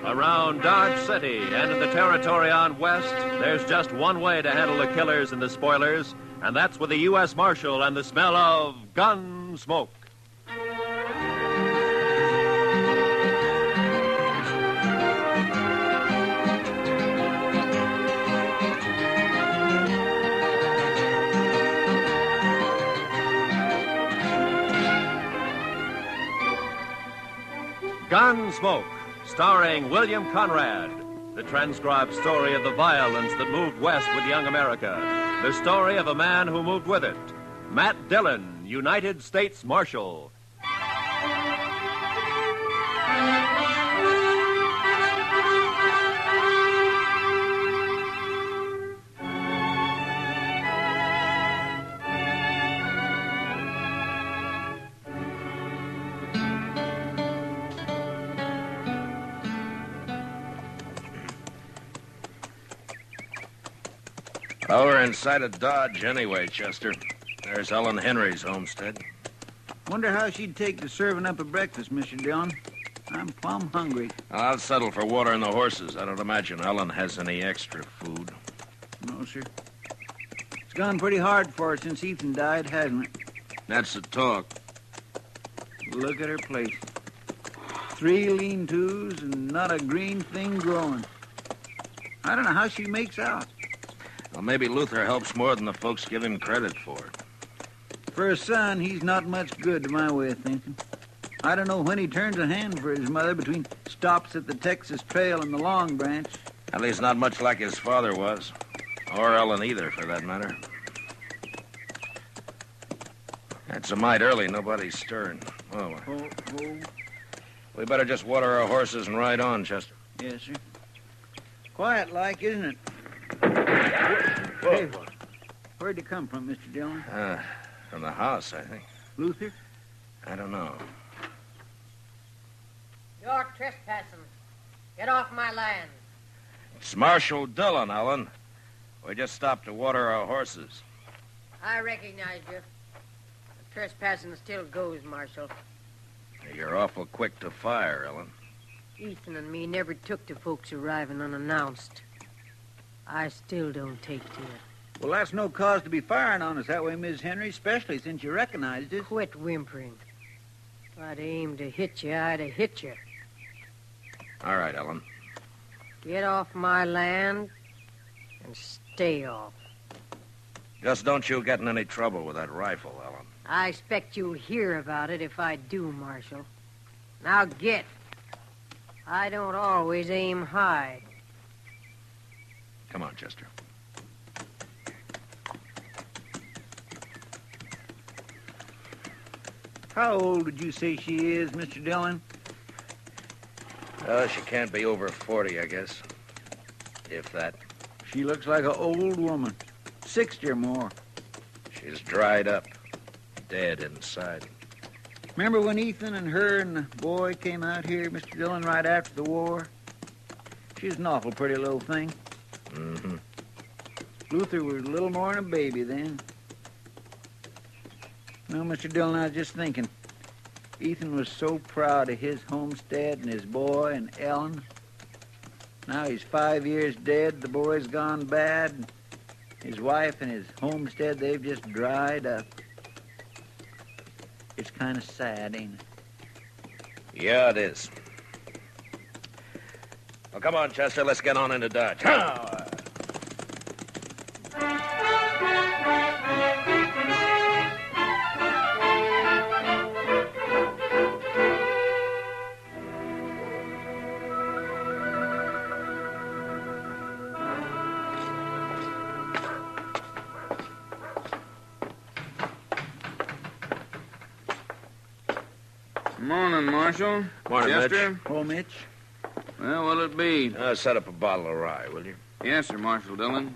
Around Dodge City and in the territory on west, there's just one way to handle the killers and the spoilers, and that's with the U.S. Marshal and the smell of Gunsmoke. Gunsmoke, starring William Conrad. The transcribed story of the violence that moved west with young America. The story of a man who moved with it. Matt Dillon, United States Marshal. Well, we're inside of Dodge anyway, Chester. There's Ellen Henry's homestead. Wonder how she'd take to serving up a breakfast, Mr. Dillon. I'm plumb hungry. I'll settle for water and the horses. I don't imagine Ellen has any extra food. No, sir. It's gone pretty hard for her since Ethan died, hasn't it? That's the talk. Look at her place. 3 lean-tos and not a green thing growing. I don't know how she makes out. Well, maybe Luther helps more than the folks give him credit for. For a son, he's not much good to my way of thinking. I don't know when he turns a hand for his mother between stops at the Texas Trail and the Long Branch. At least not much like his father was. Or Ellen either, for that matter. It's a mite early. Nobody's stirring. Oh. We better just water our horses and ride on, Chester. Yes, sir. Quiet like, isn't it? Whoa. Hey, where'd you come from, Mr. Dillon? From the house, I think. Luther? I don't know. You're trespassing. Get off my land. It's Marshal Dillon, Ellen. We just stopped to water our horses. I recognize you. Trespassing still goes, Marshal. You're awful quick to fire, Ellen. Ethan and me never took to folks arriving unannounced. I still don't take to it. Well, that's no cause to be firing on us that way, Miss Henry, especially since you recognized us. Quit whimpering. If I'd aimed to hit you, I'd have hit you. All right, Ellen. Get off my land and stay off. Just don't you get in any trouble with that rifle, Ellen. I expect you'll hear about it if I do, Marshal. Now get. I don't always aim high. Come on, Chester. How old would you say she is, Mr. Dillon? She can't be over 40, I guess. If that. She looks like an old woman. 60 or more. She's dried up. Dead inside. Remember when Ethan and her and the boy came out here, Mr. Dillon, right after the war? She's an awful pretty little thing. Mm-hmm. Luther was a little more than a baby then. No, Mr. Dillon, I was just thinking. Ethan was so proud of his homestead and his boy and Ellen. Now he's 5 years dead, the boy's gone bad. His wife and his homestead, they've just dried up. It's kind of sad, ain't it? Yeah, it is. Well, come on, Chester, let's get on into Dodge. Morning, Marshal. Morning, Chester. Mitch. Oh, Mitch? Well, what'll it be? Set up a bottle of rye, will you? Yes, sir, Marshal Dillon.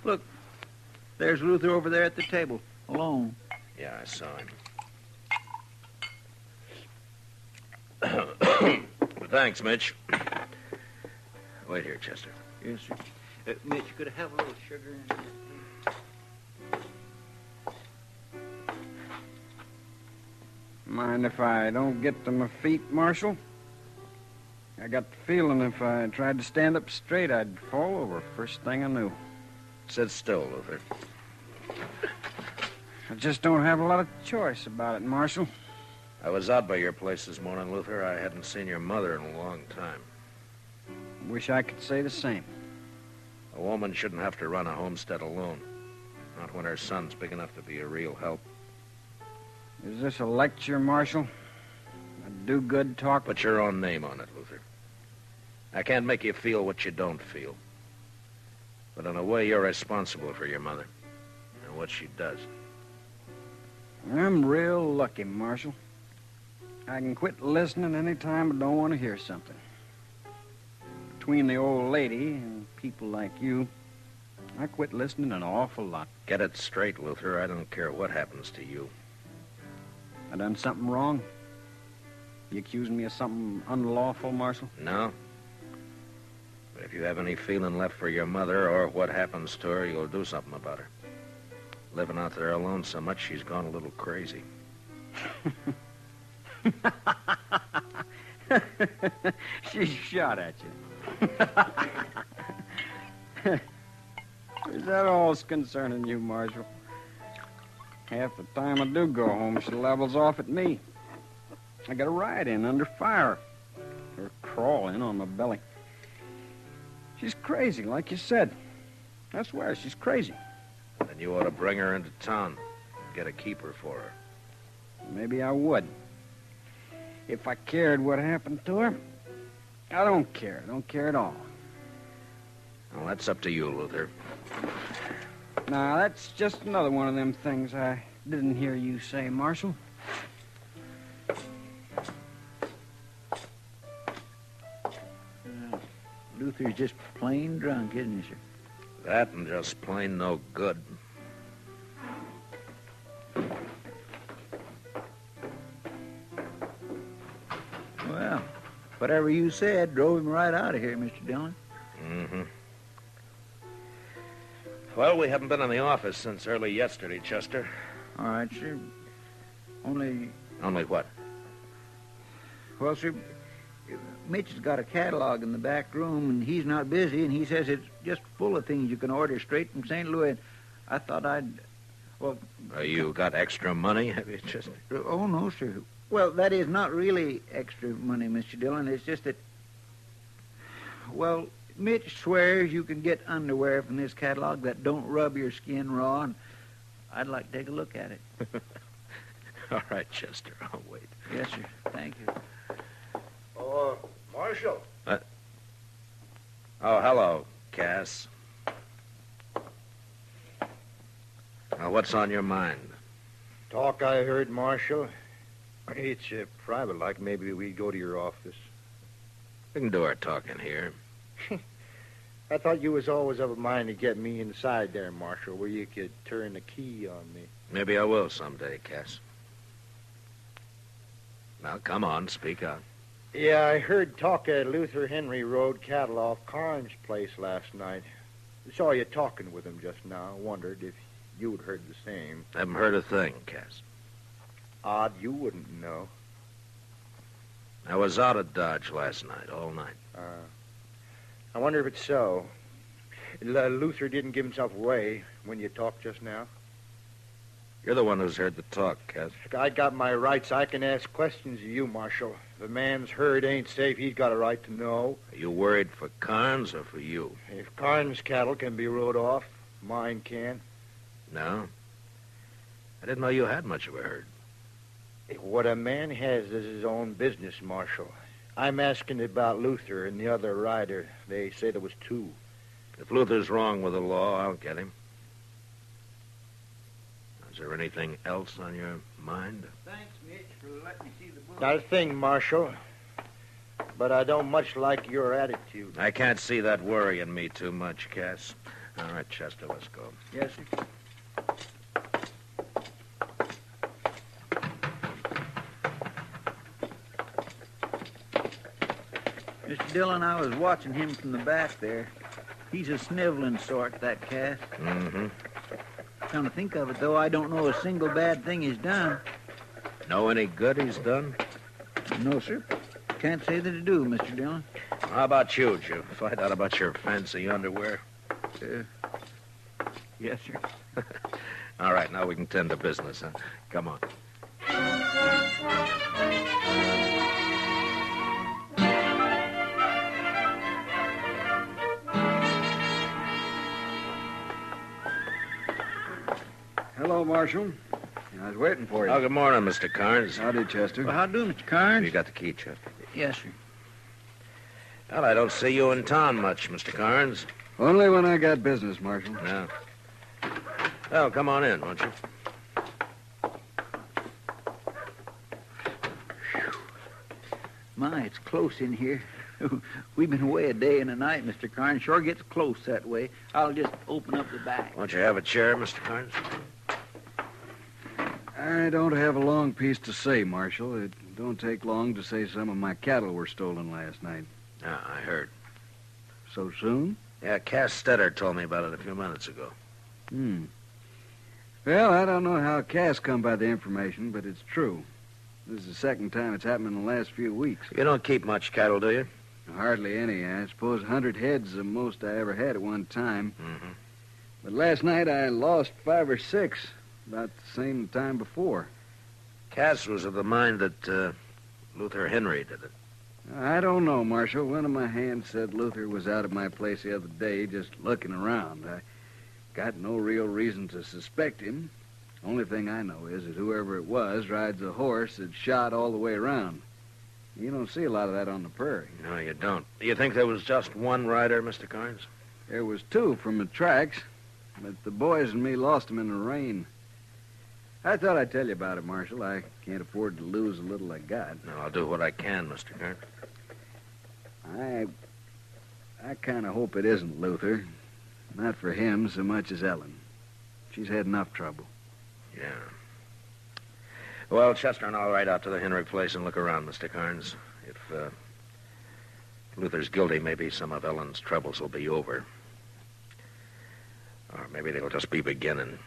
Look, there's Luther over there at the table, alone. Yeah, I saw him. Thanks, Mitch. Wait here, Chester. Yes, sir. Mitch, could I have a little sugar in there, please? Mind if I don't get to my feet, Marshal? I got the feeling if I tried to stand up straight, I'd fall over first thing I knew. Sit still, Luther. I just don't have a lot of choice about it, Marshal. I was out by your place this morning, Luther. I hadn't seen your mother in a long time. Wish I could say the same. A woman shouldn't have to run a homestead alone. Not when her son's big enough to be a real help. Is this a lecture, Marshal? A do-good talk? Put your own name on it, Luther. I can't make you feel what you don't feel. But in a way, you're responsible for your mother and what she does. I'm real lucky, Marshal. I can quit listening any time I don't want to hear something. Between the old lady and people like you, I quit listening an awful lot. Get it straight, Luther. I don't care what happens to you. I done something wrong? You accusing me of something unlawful, Marshal? No. But if you have any feeling left for your mother or what happens to her, you'll do something about her. Living out there alone so much, she's gone a little crazy. She shot at you. Is that all's concerning you, Marshal? Half the time I do go home, she levels off at me. I got a ride in under fire. Her crawling on my belly. She's crazy, like you said. I swear, she's crazy. Then you ought to bring her into town. Get a keeper for her. Maybe I would. If I cared what happened to her. I don't care. I don't care at all. Well, that's up to you, Luther. Now, that's just another one of them things I didn't hear you say, Marshal. Luther's just plain drunk, isn't he, sir? That and just plain no good. Well, whatever you said drove him right out of here, Mr. Dillon. Mm-hmm. Well, we haven't been in the office since early yesterday, Chester. All right, sir. Only what? Well, sir, Mitch has got a catalog in the back room, and he's not busy, and he says it's just full of things you can order straight from St. Louis. I thought well... You got extra money, have you, Chester? Oh, no, sir. Well, that is not really extra money, Mr. Dillon. It's just that... Well, Mitch swears you can get underwear from this catalog that don't rub your skin raw, and I'd like to take a look at it. All right, Chester, I'll wait. Yes, sir. Thank you. Oh, Marshal. Oh, hello, Cass. Now, what's on your mind? Talk I heard, Marshal. It's private, like maybe we go to your office. We can do our talking here. I thought you was always of a mind to get me inside there, Marshal, where you could turn the key on me. Maybe I will someday, Cass. Now, come on, speak out. Yeah, I heard talk at Luther Henry Road cattle off Carnes' place last night. Saw you talking with him just now. Wondered if you'd heard the same. Haven't heard a thing, Cass. Odd you wouldn't know. I was out at Dodge last night, all night. I wonder if it's so. Luther didn't give himself away when you talked just now. You're the one who's heard the talk, Cass. I got my rights. I can ask questions of you, Marshal. If a man's herd ain't safe, he's got a right to know. Are you worried for Carnes or for you? If Carnes' cattle can be rode off, mine can. No? I didn't know you had much of a herd. What a man has is his own business, Marshal. I'm asking about Luther and the other rider. They say there was two. If Luther's wrong with the law, I'll get him. Is there anything else on your mind? Thanks, Mitch, for letting me see the book. Not a thing, Marshal. But I don't much like your attitude. I can't see that worrying me too much, Cass. All right, Chester, let's go. Yes, sir. Mr. Dillon, I was watching him from the back there. He's a sniveling sort, that Cass. Mm-hmm. Come to think of it, though, I don't know a single bad thing he's done. Know any good he's done? No, sir. Can't say that I do, Mr. Dillon. How about you? Did you find out about your fancy underwear? Yes, sir. All right, now we can tend to business, huh? Come on. Hello, Marshal. I was waiting for you. Oh, good morning, Mr. Carnes. Howdy, Chester. Well, how do, Mr. Carnes? You got the key, Chester. Yes, sir. Well, I don't see you in town much, Mr. Carnes. Only when I got business, Marshal. No. Well, come on in, won't you? My, it's close in here. We've been away a day and a night, Mr. Carnes. Sure gets close that way. I'll just open up the back. Won't you have a chair, Mr. Carnes? I don't have a long piece to say, Marshal. It don't take long to say some of my cattle were stolen last night. Yeah, I heard. So soon? Yeah, Cass Stetter told me about it a few minutes ago. Well, I don't know how Cass come by the information, but it's true. This is the second time it's happened in the last few weeks. You don't keep much cattle, do you? Hardly any. I suppose 100 head's the most I ever had at one time. Mm-hmm. But last night I lost 5 or 6, about the same time before. Cass was of the mind that Luther Henry did it. I don't know, Marshal. One of my hands said Luther was out at my place the other day just looking around. I got no real reason to suspect him. Only thing I know is that whoever it was rides a horse that's shot all the way around. You don't see a lot of that on the prairie. No, you don't. You think there was just one rider, Mr. Carnes? There was 2 from the tracks, but the boys and me lost them in the rain. I thought I'd tell you about it, Marshal. I can't afford to lose the little I got. No, I'll do what I can, Mr. Carnes. I kind of hope it isn't Luther. Not for him so much as Ellen. She's had enough trouble. Yeah. Well, Chester and I'll ride out to the Henry place and look around, Mr. Carnes. If Luther's guilty, maybe some of Ellen's troubles will be over. Or maybe they'll just be beginning.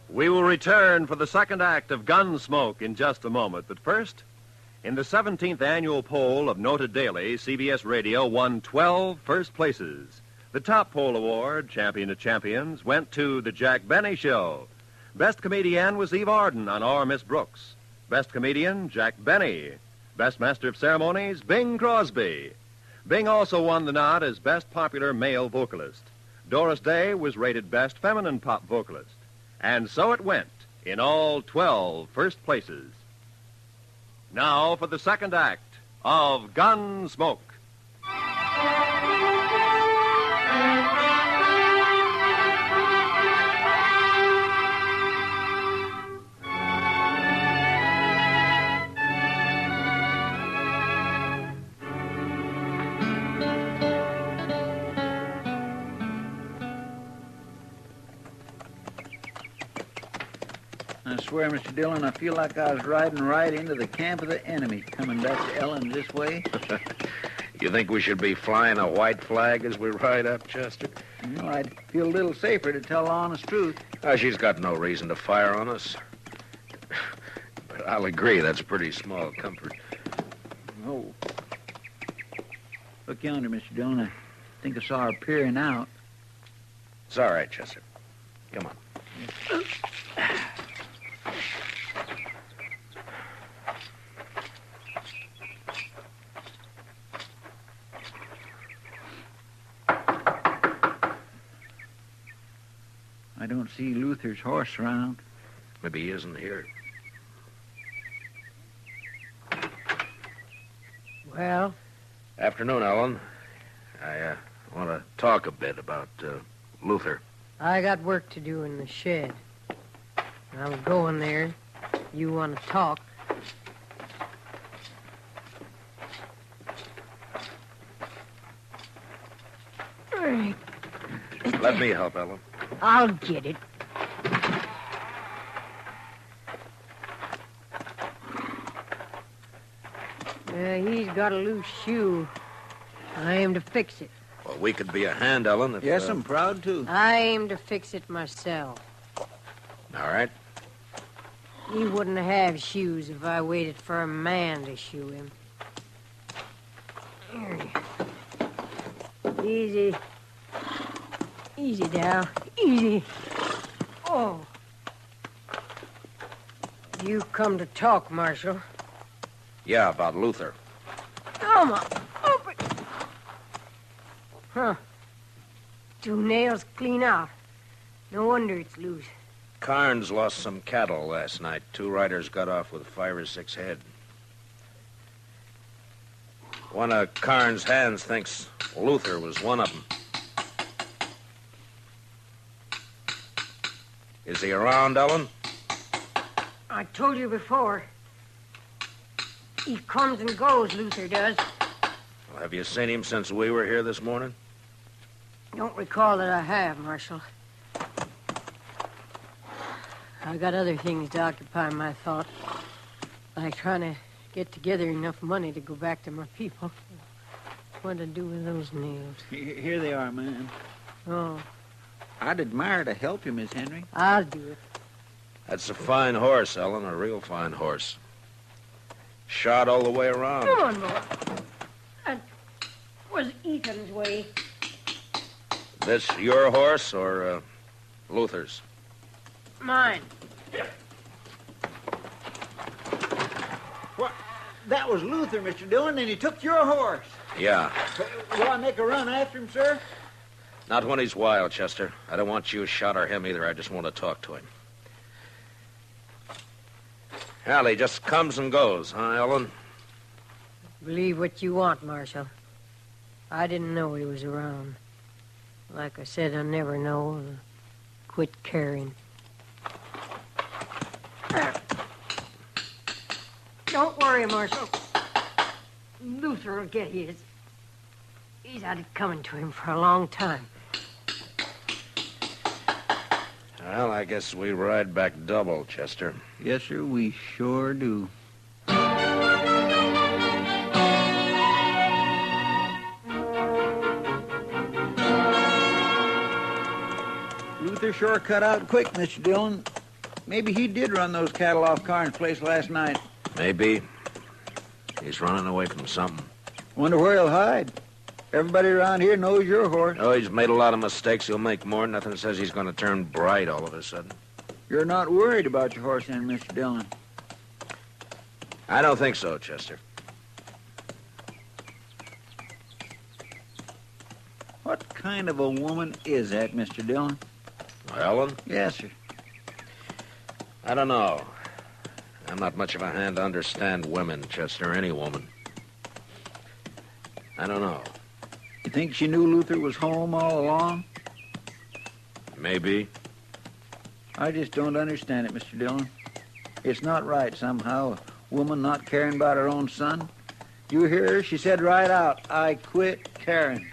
We will return for the second act of Gunsmoke in just a moment. But first, in the 17th annual poll of Noted Daily, CBS Radio won 12 first places. The top poll award, Champion of Champions, went to The Jack Benny Show. Best comedian was Eve Arden on Our Miss Brooks. Best comedian, Jack Benny. Best Master of Ceremonies, Bing Crosby. Bing also won the nod as Best Popular Male Vocalist. Doris Day was rated Best Feminine Pop Vocalist. And so it went in all 12 first places. Now for the second act of Gunsmoke. I swear, Mr. Dillon, I feel like I was riding right into the camp of the enemy, coming back to Ellen this way. You think we should be flying a white flag as we ride up, Chester? You know, I'd feel a little safer to tell the honest truth. She's got no reason to fire on us. But I'll agree, that's pretty small comfort. Oh. Look yonder, Mr. Dillon. I think I saw her peering out. It's all right, Chester. Come on. I don't see Luther's horse around. Maybe he isn't here. Well, Afternoon, Ellen. I want to talk a bit about Luther. I got work to do in the shed. I'm going there. You want to talk? Let me help, Ellen. I'll get it. He's got a loose shoe. I aim to fix it. Well, we could be a hand, Ellen, if... Yes, I'm proud to. I aim to fix it myself. All right. He wouldn't have shoes if I waited for a man to shoe him. Easy. Easy, Dow. Easy. Oh. You come to talk, Marshal. Yeah, about Luther. Come on. Open. Huh. 2 nails clean out. No wonder it's loose. Carnes lost some cattle last night. 2 riders got off with 5 or 6 head. One of Carnes' hands thinks Luther was one of them. Is he around, Ellen? I told you before. He comes and goes, Luther does. Well, have you seen him since we were here this morning? Don't recall that I have, Marshal. I got other things to occupy my thought, like trying to get together enough money to go back to my people. What to do with those nails? Here they are, man. Oh, I'd admire to help you, Miss Henry. I'll do it. That's a fine horse, Ellen, a real fine horse. Shot all the way around. Come on, boy. That was Ethan's way. This your horse or Luther's? Mine. What? That was Luther, Mr. Dillon, and he took your horse. Yeah. Will I make a run after him, sir? Not when he's wild, Chester. I don't want you shot or him either. I just want to talk to him. Well, he just comes and goes, huh, Ellen? Believe what you want, Marshal. I didn't know he was around. Like I said, I never know. And quit caring. Don't worry, Marshal. Luther will get his. He's had it coming to him for a long time. Well, I guess we ride back double, Chester. Yes, sir, we sure do. Luther sure cut out quick, Mr. Dillon. Maybe he did run those cattle off Carnes' place last night. Maybe. He's running away from something. Wonder where he'll hide. Everybody around here knows your horse. Oh, he's made a lot of mistakes. He'll make more. Nothing says he's going to turn bright all of a sudden. You're not worried about your horse then, Mr. Dillon? I don't think so, Chester. What kind of a woman is that, Mr. Dillon? Ellen? Yes, sir. I don't know. I'm not much of a hand to understand women, Chester, any woman. I don't know. You think she knew Luther was home all along? Maybe. I just don't understand it, Mr. Dillon. It's not right, somehow, a woman not caring about her own son. You hear her? She said right out, I quit caring.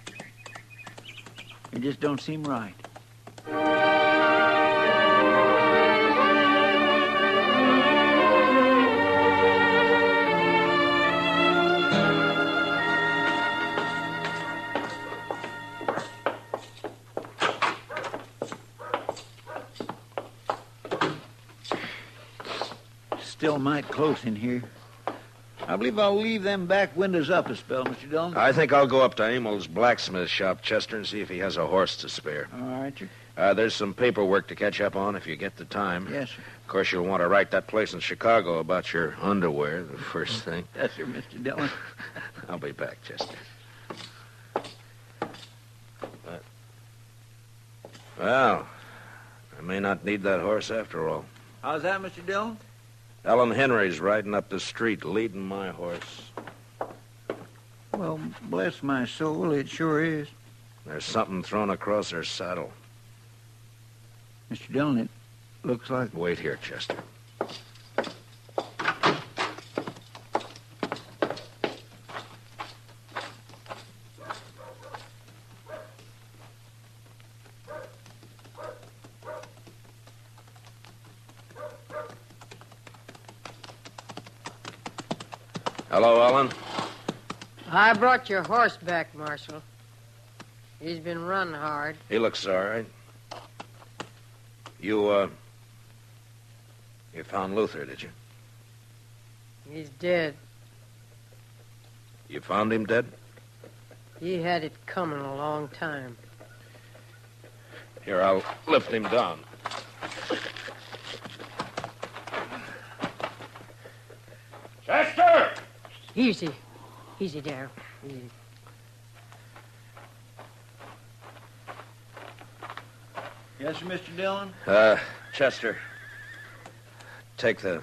It just don't seem right. Still might close in here. I believe I'll leave them back windows up a spell, Mr. Dillon. I think I'll go up to Emil's blacksmith shop, Chester, and see if he has a horse to spare. All right, sir. There's some paperwork to catch up on if you get the time. Yes, sir. Of course, you'll want to write that place in Chicago about your underwear, the first thing. Yes, sir, Mr. Dillon. I'll be back, Chester. Well, I may not need that horse after all. How's that, Mr. Dillon? Ellen Henry's riding up the street, leading my horse. Well, bless my soul, it sure is. There's something thrown across her saddle. Mr. Dillon, it looks like... Wait here, Chester. Hello, Ellen. I brought your horse back, Marshal. He's been running hard. He looks all right. You found Luther, did you? He's dead. You found him dead? He had it coming a long time. Here, I'll lift him down. Chester! Easy. Easy there. Easy. Yes, sir, Mr. Dillon? Chester, take the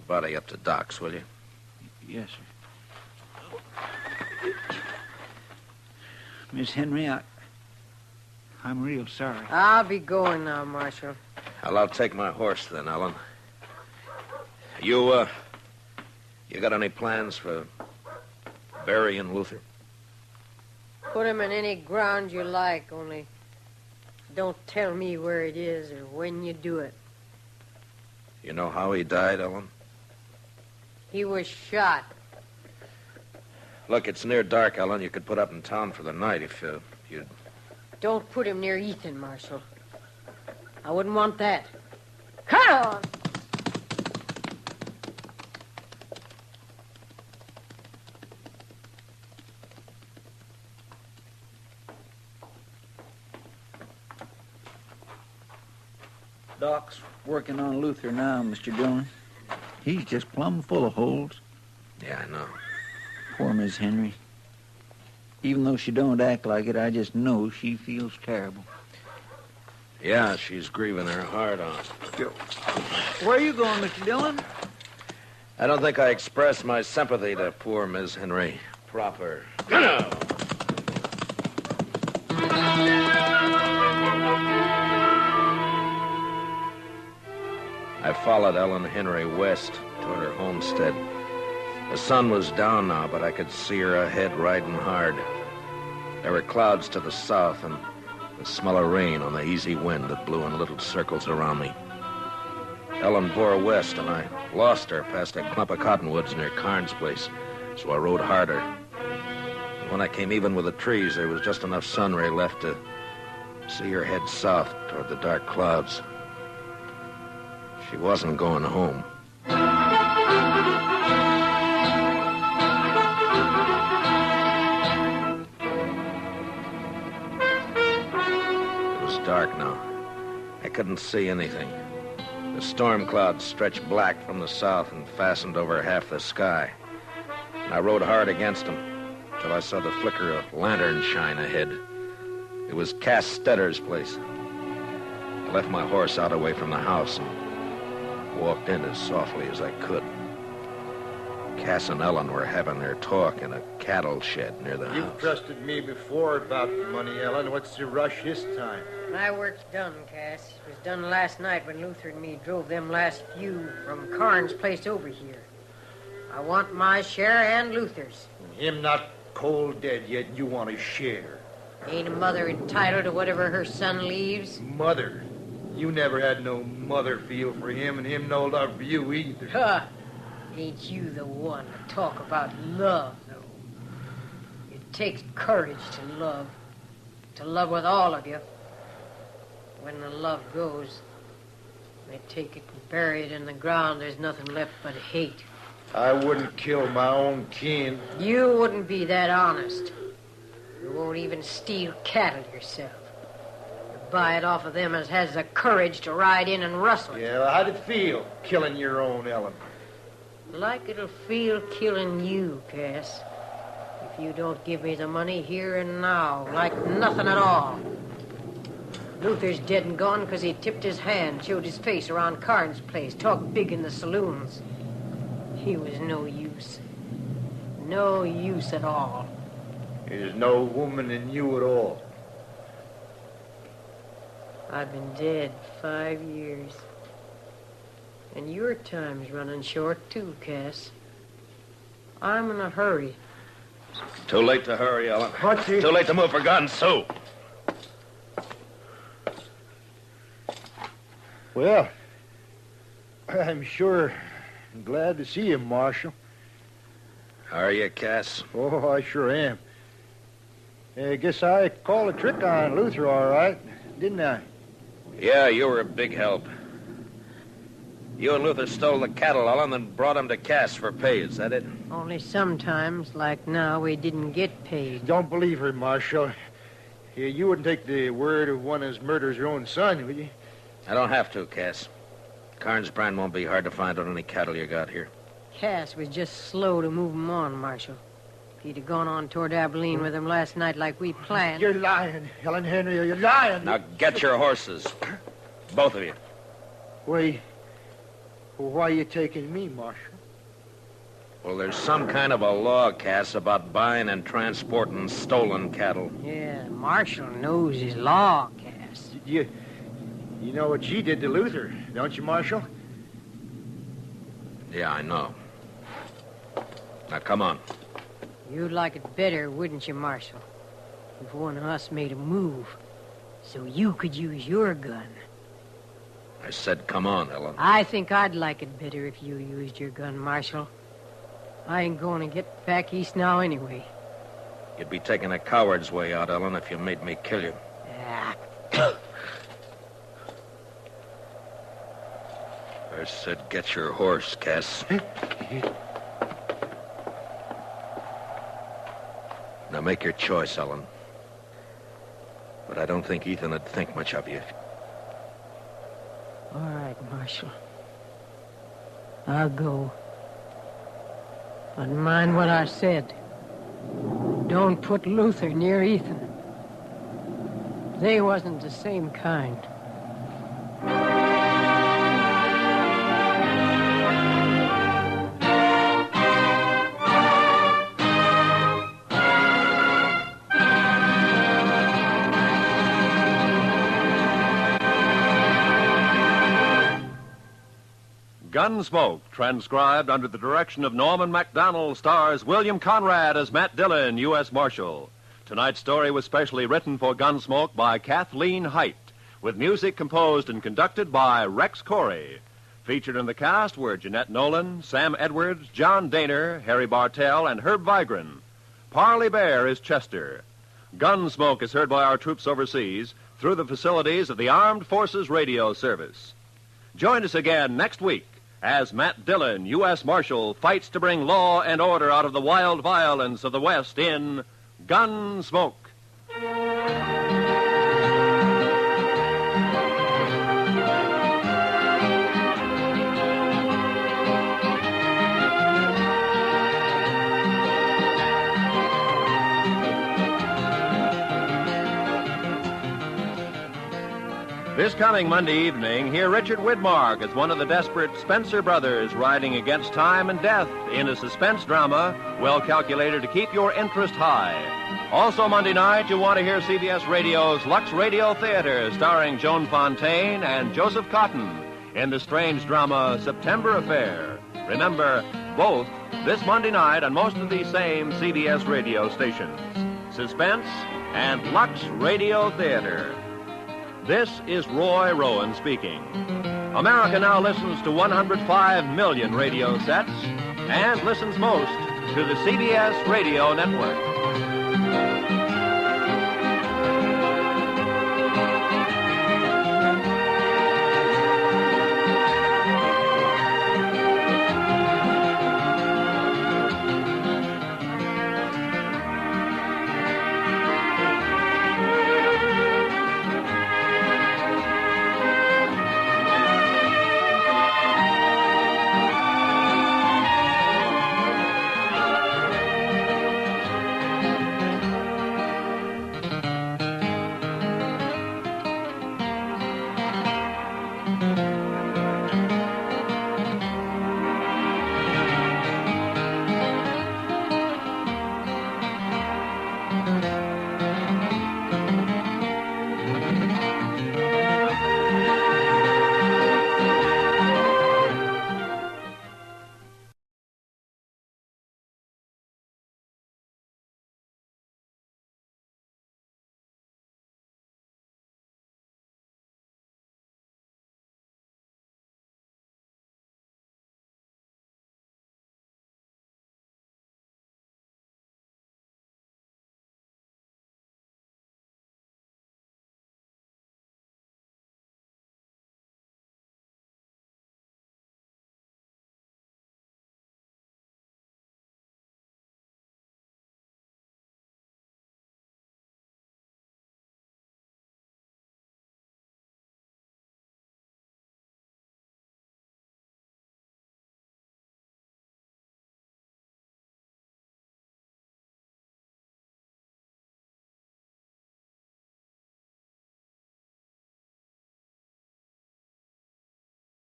body up to Doc's, will you? Yes, sir. Miss Henry, I'm real sorry. I'll be going now, Marshal. Well, I'll take my horse then, Ellen. You got any plans for burying Luther? Put him in any ground you like, only don't tell me where it is or when you do it. You know how he died, Ellen? He was shot. Look, it's near dark, Ellen. You could put up in town for the night if you'd... Don't put him near Ethan, Marshal. I wouldn't want that. Come on! Doc's working on Luther now, Mr. Dillon. He's just plumb full of holes. Yeah, I know. Poor Miss Henry. Even though she don't act like it, I just know she feels terrible. Yeah, she's grieving her heart on. Where are you going, Mr. Dillon? I don't think I expressed my sympathy to poor Miss Henry proper. I followed Ellen Henry west toward her homestead. The sun was down now, but I could see her ahead riding hard. There were clouds to the south and the smell of rain on the easy wind that blew in little circles around me. Ellen bore west, and I lost her past a clump of cottonwoods near Carnes' place, so I rode harder. And when I came even with the trees, there was just enough sun ray left to see her head south toward the dark clouds. She wasn't going home. It was dark now. I couldn't see anything. The storm clouds stretched black from the south and fastened over half the sky. And I rode hard against them till I saw the flicker of lantern shine ahead. It was Cass Stetter's place. I left my horse out away from the house and walked in as softly as I could. Cass and Ellen were having their talk in a cattle shed near the house. You've trusted me before about the money, Ellen. What's the rush this time? My work's done, Cass. It was done last night when Luther and me drove them last few from Carnes' place over here. I want my share and Luther's. Him not cold dead yet, and you want a share. Ain't a mother entitled to whatever her son leaves? Mother. You never had no mother feel for him, and him no love for you either. Huh. Ain't you the one to talk about love, though? It takes courage to love with all of you. When the love goes, they take it and bury it in the ground. There's nothing left but hate. I wouldn't kill my own kin. You wouldn't be that honest. You won't even steal cattle yourself. You buy it off of them as has the courage to ride in and rustle it. Yeah, well, how'd it feel, killing your own Ellen? Like it'll feel killing you, Cass. If you don't give me the money here and now, like nothing at all. Luther's dead and gone because he tipped his hand, showed his face around Carnes' place, talked big in the saloons. He was no use. No use at all. There's no woman in you at all. I've been dead 5 years. And your time's running short, too, Cass. I'm in a hurry. Too late to hurry, Ellen. What's it? Too late to move for Gunsmoke. Well, I'm sure glad to see you, Marshal. Are you, Cass? Oh, I sure am. Guess I called a trick on Luther all right, didn't I? Yeah, you were a big help. You and Luther stole the cattle, Ellen, and brought them to Cass for pay. Is that it? Only sometimes, like now, we didn't get paid. Don't believe her, Marshal. You wouldn't take the word of one as murders your own son, would you? I don't have to, Cass. Carnes Brand won't be hard to find on any cattle you got here. Cass was just slow to move 'em on, Marshal. If he'd have gone on toward Abilene with him last night like we planned... You're lying, Helen Henry. You're lying. Now get your horses. Both of you. Why are you taking me, Marshal? Well, there's some kind of a law, Cass, about buying and transporting stolen cattle. Yeah, Marshal knows his law, Cass. You know what she did to Luther, don't you, Marshal? Yeah, I know. Now, come on. You'd like it better, wouldn't you, Marshal? If one of us made a move, so you could use your gun. I said, come on, Ellen. I think I'd like it better if you used your gun, Marshal. I ain't going to get back east now anyway. You'd be taking a coward's way out, Ellen, if you made me kill you. Ah. I said, get your horse, Cass. Now make your choice, Ellen. But I don't think Ethan would think much of you. All right, Marshal. I'll go. But mind what I said. Don't put Luther near Ethan. They wasn't the same kind. Gunsmoke, transcribed under the direction of Norman MacDonald, stars William Conrad as Matt Dillon, U.S. Marshal. Tonight's story was specially written for Gunsmoke by Kathleen Height, with music composed and conducted by Rex Corey. Featured in the cast were Jeanette Nolan, Sam Edwards, John Daner, Harry Bartell, and Herb Vigran. Parley Bear is Chester. Gunsmoke is heard by our troops overseas through the facilities of the Armed Forces Radio Service. Join us again next week as Matt Dillon, U.S. Marshal, fights to bring law and order out of the wild violence of the West in Gunsmoke. This coming Monday evening, hear Richard Widmark as one of the desperate Spencer brothers riding against time and death in a suspense drama well calculated to keep your interest high. Also Monday night, you'll want to hear CBS Radio's Lux Radio Theater starring Joan Fontaine and Joseph Cotton in the strange drama September Affair. Remember, both this Monday night on most of these same CBS radio stations. Suspense and Lux Radio Theater. This is Roy Rowan speaking. America now listens to 105 million radio sets and listens most to the CBS Radio Network.